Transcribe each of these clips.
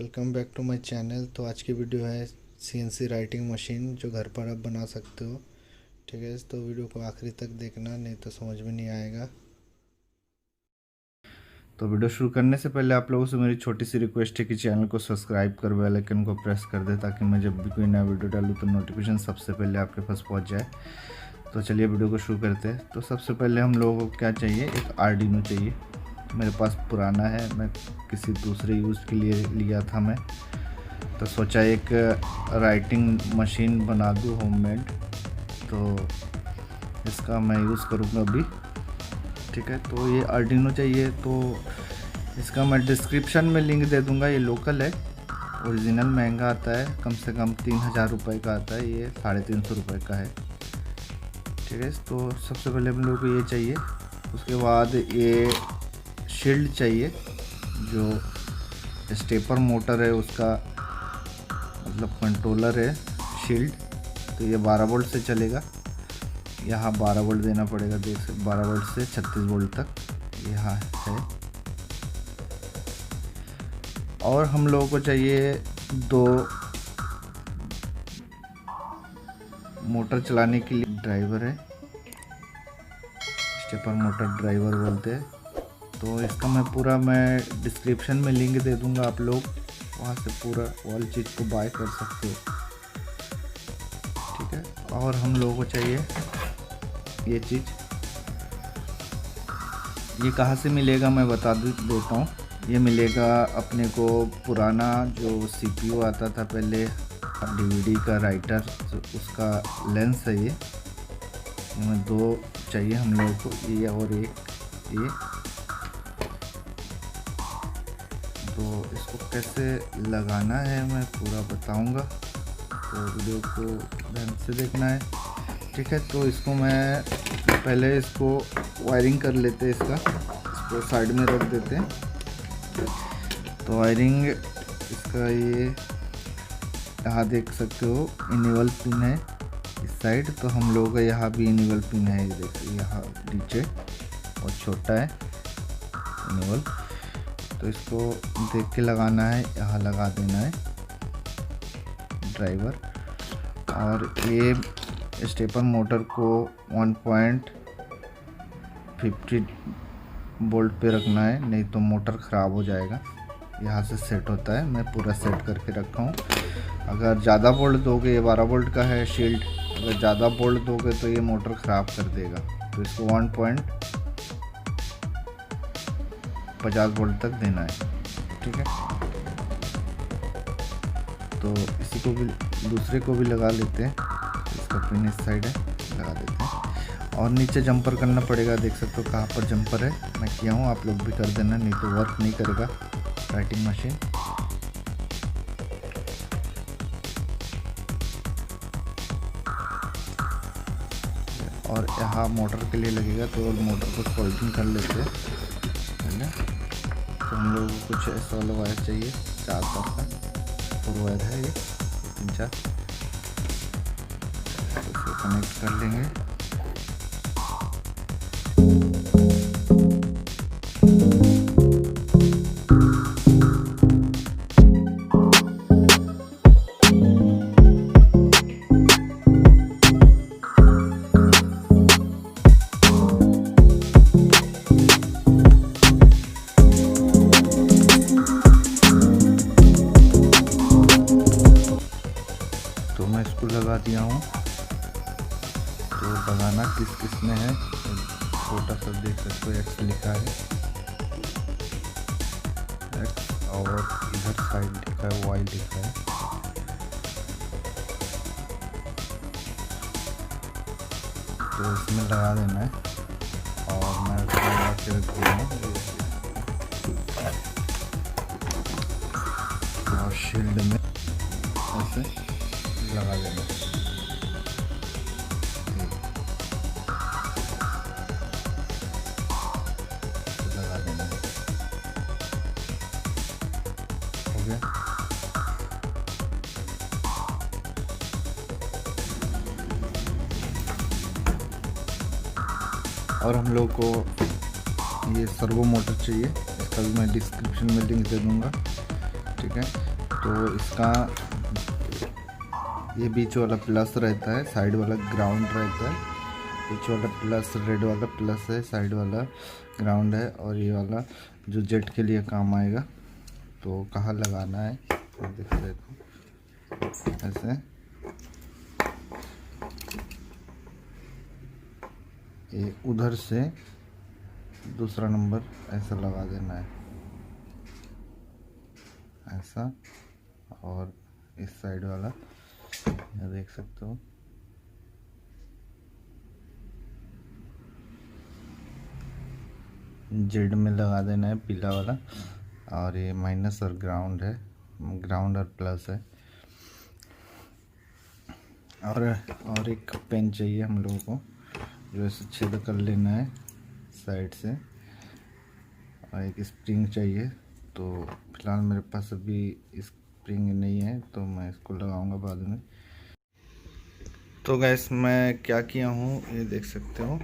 Welcome back to my channel. तो आज की वीडियो है सीएनसी राइटिंग मशीन जो घर पर आप बना सकते हो। ठीक है, तो वीडियो को आखिरी तक देखना, नहीं तो समझ में नहीं आएगा। तो वीडियो शुरू करने से पहले आप लोगों से मेरी छोटी सी रिक्वेस्ट है कि चैनल को सब्सक्राइब कर बेल आइकन को प्रेस कर दे, ताकि मैं जब भी कोई नया वीडियो डालूँ तो नोटिफिकेशन सबसे पहले आपके पास पहुँच जाए। तो चलिए वीडियो को शुरू करते हैं। तो सबसे पहले हम लोगों को क्या चाहिए, एक आर्डिनो चाहिए। मेरे पास पुराना है, मैं किसी दूसरे यूज़ के लिए लिया था मैं, तो सोचा एक राइटिंग मशीन बना दूँ होममेड, तो इसका मैं यूज़ करूँगा अभी। ठीक है, तो ये आर्डिनो चाहिए, तो इसका मैं डिस्क्रिप्शन में लिंक दे दूँगा। ये लोकल है, ओरिजिनल महंगा आता है, कम से कम 3000 रुपये का आता है, ये 350 रुपये का है। ठीक है, तो सबसे पहले हम लोग को ये चाहिए। उसके बाद ये शील्ड चाहिए, जो स्टेपर मोटर है उसका मतलब कंट्रोलर है शील्ड। तो ये 12 वोल्ट से चलेगा, यहाँ 12 वोल्ट देना पड़ेगा, देख सकते 12 वोल्ट से 36 वोल्ट तक यहाँ है। और हम लोगों को चाहिए 2 मोटर चलाने के लिए ड्राइवर है, स्टेपर मोटर ड्राइवर बोलते हैं। तो इसका मैं डिस्क्रिप्शन में लिंक दे दूंगा, आप लोग वहाँ से पूरा ऑल चीज़ को बाय कर सकते हो। ठीक है, और हम लोगों को चाहिए ये चीज़। ये कहाँ से मिलेगा मैं बता देता हूँ। ये मिलेगा अपने को पुराना जो सीपीयू आता था पहले, डीवीडी का राइटर, तो उसका लेंस है ये। इसमें 2 चाहिए हम लोगों को, ये और एक ये। तो इसको कैसे लगाना है मैं पूरा बताऊंगा, तो वीडियो को ध्यान से देखना है। ठीक है, तो इसको मैं पहले इसको वायरिंग कर लेते हैं, इसको साइड में रख देते हैं। तो वायरिंग इसका ये यहाँ देख सकते हो इनेबल पिन है इस साइड, तो हम लोगों का यहाँ भी इनेबल पिन है, ये देखिए यहाँ नीचे और छोटा है इनेबल। तो इसको देख के लगाना है, यहाँ लगा देना है ड्राइवर। और ये स्टेपर मोटर को 1.50 वोल्ट पे रखना है, नहीं तो मोटर ख़राब हो जाएगा। यहाँ से सेट होता है, मैं पूरा सेट करके रखा हूँ। अगर ज़्यादा वोल्ट दोगे, ये 12 वोल्ट का है शील्ड, अगर ज़्यादा वोल्ट दोगे तो ये मोटर ख़राब कर देगा। तो इसको 1.50 वोल्ट तक देना है। ठीक है, तो इसी को भी दूसरे को भी लगा लेते हैं। इसका पिन इस साइड है, लगा देते हैं। और नीचे जंपर करना पड़ेगा, देख सकते हो कहाँ पर जंपर है, मैं किया हूँ, आप लोग भी कर देना, नहीं तो वर्क नहीं करेगा राइटिंग मशीन। और यहाँ मोटर के लिए लगेगा, तो मोटर को सोल्डरिंग कर लेते हैं पहले। तो हम लोग को कुछ ऐसा वाला वायर चाहिए, 4 तार का 4 वायर है ये, 3-4। तो इसको कनेक्ट कर लेंगे। तो मैं इसको लगा दिया हूँ। तो लगाना किस में है, छोटा सा देख सकते हो एक्स लिखा है, एक्स, और इधर साइड लिखा है वाई लिखा है। तो इसमें लगा देना है, और मैं उसको लगा के रख दिया हूँ। और शील्ड में ऐसे लगा देना, लगा देना, हो गया। और हम लोग को ये सर्वो मोटर चाहिए, इसका भी मैं डिस्क्रिप्शन में लिंक दे दूँगा। ठीक है, तो इसका ये बीच वाला प्लस रहता है, साइड वाला ग्राउंड रहता है। बीच वाला प्लस, रेड वाला प्लस है, साइड वाला ग्राउंड है, और ये वाला जो जेट के लिए काम आएगा। तो कहाँ लगाना है देख देखो, ऐसे ये उधर से दूसरा नंबर ऐसा लगा देना है, ऐसा। और इस साइड वाला ये देख सकते हो, जेड में लगा देना है पीला वाला। और ये माइनस और ग्राउंड है, ग्राउंड और प्लस है। और एक पेन चाहिए हम लोगों को, जो ऐसे छेद कर लेना है साइड से। और एक स्प्रिंग चाहिए, तो फिलहाल मेरे पास अभी स्प्रिंग नहीं है, तो मैं इसको लगाऊंगा बाद में। तो गैस मैं क्या किया हूँ ये देख सकते हो,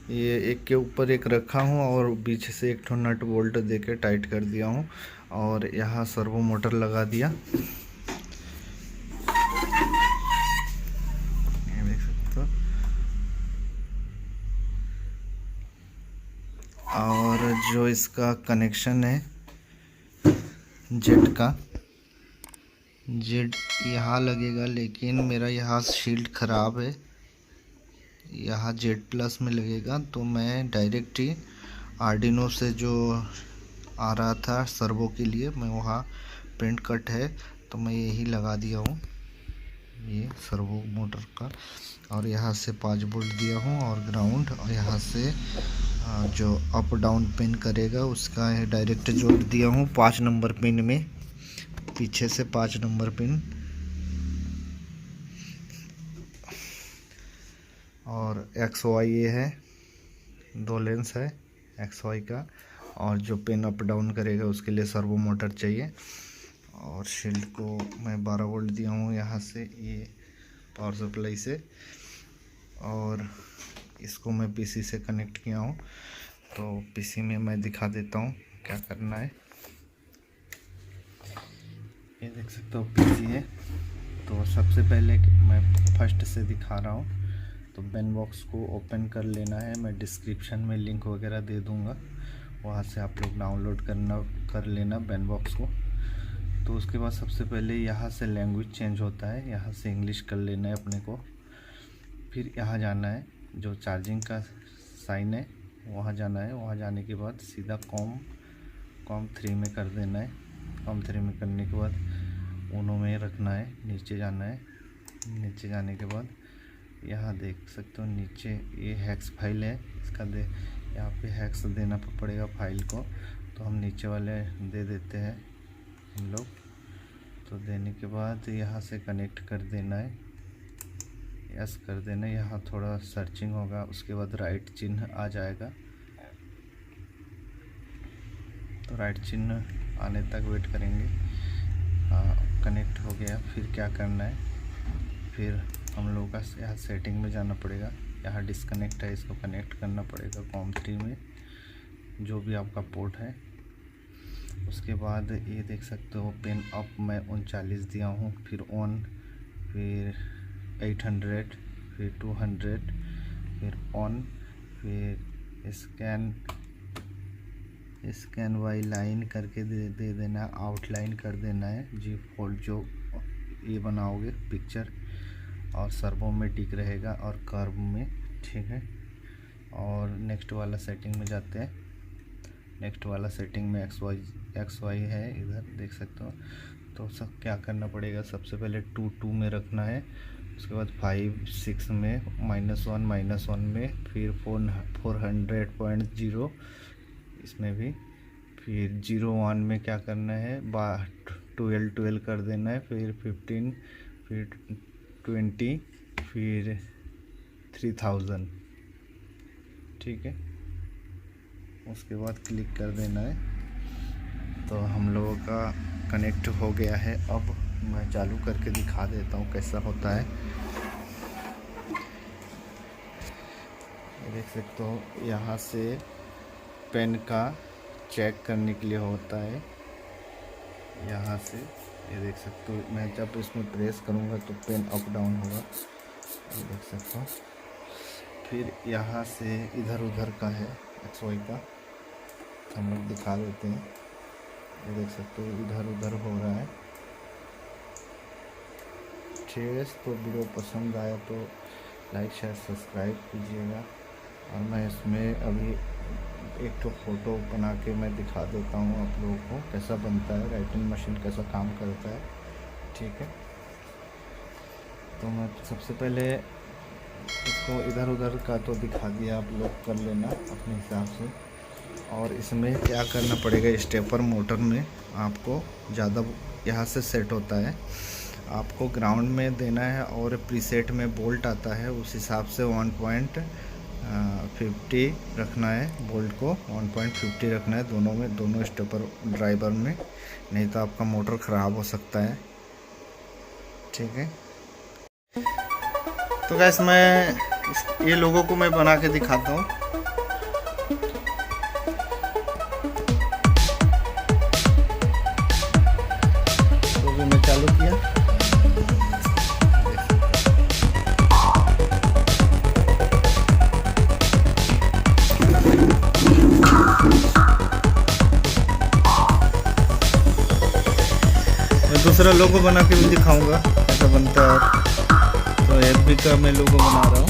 ये एक के ऊपर एक रखा हूँ और बीच से एक ठो नट बोल्ट देके टाइट कर दिया हूँ, और यहाँ सर्वो मोटर लगा दिया, ये देख सकते हो। और जो इसका कनेक्शन है जेट का, जेट यहाँ लगेगा, लेकिन मेरा यहाँ शील्ड ख़राब है, यहाँ जेड प्लस में लगेगा। तो मैं डायरेक्ट ही आर्डिनो से जो आ रहा था सर्वो के लिए, मैं वहाँ प्रिंट कट है तो मैं यही लगा दिया हूँ, ये सर्वो मोटर का। और यहाँ से 5 वोल्ट दिया हूँ और ग्राउंड, और यहाँ से जो अप डाउन पिन करेगा उसका डायरेक्ट जोड़ दिया हूँ 5 नंबर पिन में, पीछे से 5 नंबर पिन। और एक्स वाई ये है, 2 लेंस है एक्स वाई का। और जो पिन अप डाउन करेगा उसके लिए सर्वो मोटर चाहिए। और शील्ड को मैं 12 वोल्ट दिया हूँ यहाँ से, ये पावर सप्लाई से। और इसको मैं पीसी से कनेक्ट किया हूँ, तो पीसी में मैं दिखा देता हूँ क्या करना है। ये देख सकते हो पीसी है। तो सबसे पहले मैं फर्स्ट से दिखा रहा हूँ। तो पेन बॉक्स को ओपन कर लेना है, मैं डिस्क्रिप्शन में लिंक वगैरह दे दूँगा, वहाँ से आप लोग डाउनलोड कर लेना पेन बॉक्स को। तो उसके बाद सबसे पहले यहाँ से लैंग्वेज चेंज होता है, यहाँ से इंग्लिश कर लेना है अपने को। फिर यहाँ जाना है, जो चार्जिंग का साइन है वहाँ जाना है। वहाँ जाने के बाद सीधा कॉम 3 में कर देना है। कॉम 3 में करने के बाद उनो में रखना है, नीचे जाना है। नीचे जाने के बाद यहाँ देख सकते हो नीचे ये हैक्स फाइल है, इसका यहाँ पे हैक्स देना पड़ेगा फाइल को। तो हम नीचे वाले दे देते हैं हम लोग। तो देने के बाद यहाँ से कनेक्ट कर देना है, यस कर देना है। यहाँ थोड़ा सर्चिंग होगा, उसके बाद राइट चिन्ह आ जाएगा। तो राइट चिन्ह आने तक वेट करेंगे। कनेक्ट हो गया। फिर क्या करना है, फिर हम लोगों का यहाँ सेटिंग में जाना पड़ेगा। यहाँ डिस्कनेक्ट है, इसको कनेक्ट करना पड़ेगा कॉम 3 में, जो भी आपका पोर्ट है। उसके बाद ये देख सकते हो पेन अप मैं 39 दिया हूँ, फिर ऑन, फिर 800, फिर 200, फिर ऑन, फिर स्कैन वाई लाइन करके दे देना है, आउटलाइन कर देना है जी फोल्ड जो ये बनाओगे पिक्चर। और सर्वो में टिक रहेगा और कर्व में, ठीक है। और नेक्स्ट वाला सेटिंग में जाते हैं। नेक्स्ट वाला सेटिंग में एक्स वाई है, इधर देख सकते हो। तो सब क्या करना पड़ेगा, सबसे पहले 2 में रखना है। उसके बाद 5 6 में -1 में, फिर 400.0 इसमें भी, फिर 01 में क्या करना है 12 कर देना है, फिर 15, फिर 20, फिर 3000, ठीक है। उसके बाद क्लिक कर देना है। तो हम लोगों का कनेक्ट हो गया है। अब मैं चालू करके दिखा देता हूँ कैसा होता है। देख सकते हो यहाँ से पेन का चेक करने के लिए होता है, यहाँ से ये देख सकते हो, मैं जब इसमें प्रेस करूँगा तो पेन अप डाउन होगा, ये देख सकते हो। फिर यहाँ से इधर उधर का है एक्स वाई का, हम लोग दिखा देते हैं। ये देख सकते हो इधर उधर हो रहा है। ठीक, तो वीडियो पसंद आया तो लाइक शेयर सब्सक्राइब कीजिएगा। और मैं इसमें अभी एक तो फ़ोटो बना के मैं दिखा देता हूँ आप लोगों को कैसा बनता है, राइटिंग मशीन कैसा काम करता है। ठीक है, तो मैं सबसे पहले इसको इधर उधर का तो दिखा दिया, आप लोग कर लेना अपने हिसाब से। और इसमें क्या करना पड़ेगा, स्टेपर मोटर में आपको ज़्यादा यहाँ से सेट होता है, आपको ग्राउंड में देना है और प्रीसेट में बोल्ट आता है, उस हिसाब से 1.50 रखना है, बोल्ट को 1.50 रखना है दोनों में, दोनों स्टेपर ड्राइवर में, नहीं तो आपका मोटर ख़राब हो सकता है। ठीक है, तो गैस मैं ये लोगों को मैं बना के दिखाता हूँ। तो भी मैं चालू किया, मैं दूसरा लोगो बना के भी दिखाऊंगा कैसा बनता है। तो एफबी का मैं लोगो बना रहा हूँ।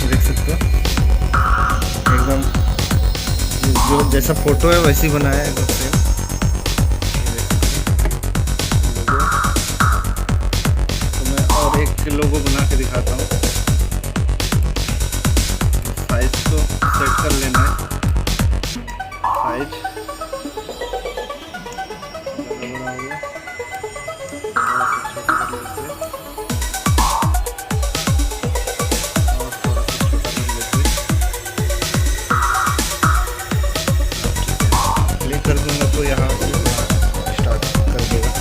देख सकते हो एकदम जो जैसा फोटो है वैसे ही बनाया है एकदम सेम। तो मैं और एक लोगो बना के दिखाता हूँ। साइज को सेट कर लेना है, साइज बड़ा हो गया, थोड़ा सा छोटा कर लेते हैं और थोड़ा सा छोटा कर लेते हैं। क्लिक कर दूंगा तो यहाँ से स्टार्ट कर देगा।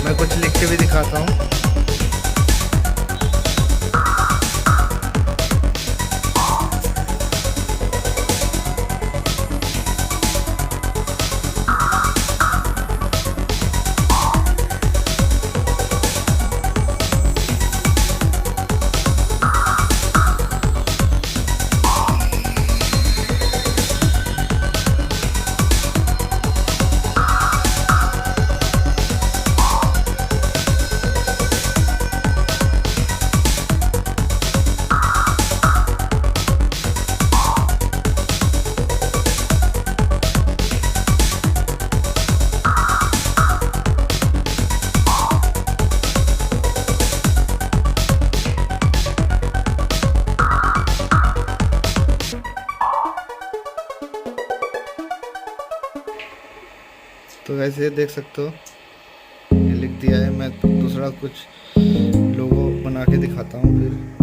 मैं कुछ लिख के भी दिखाता हूँ। तो वैसे देख सकते हो ये लिख दिया है। मैं दूसरा कुछ लोगो बना के दिखाता हूँ फिर।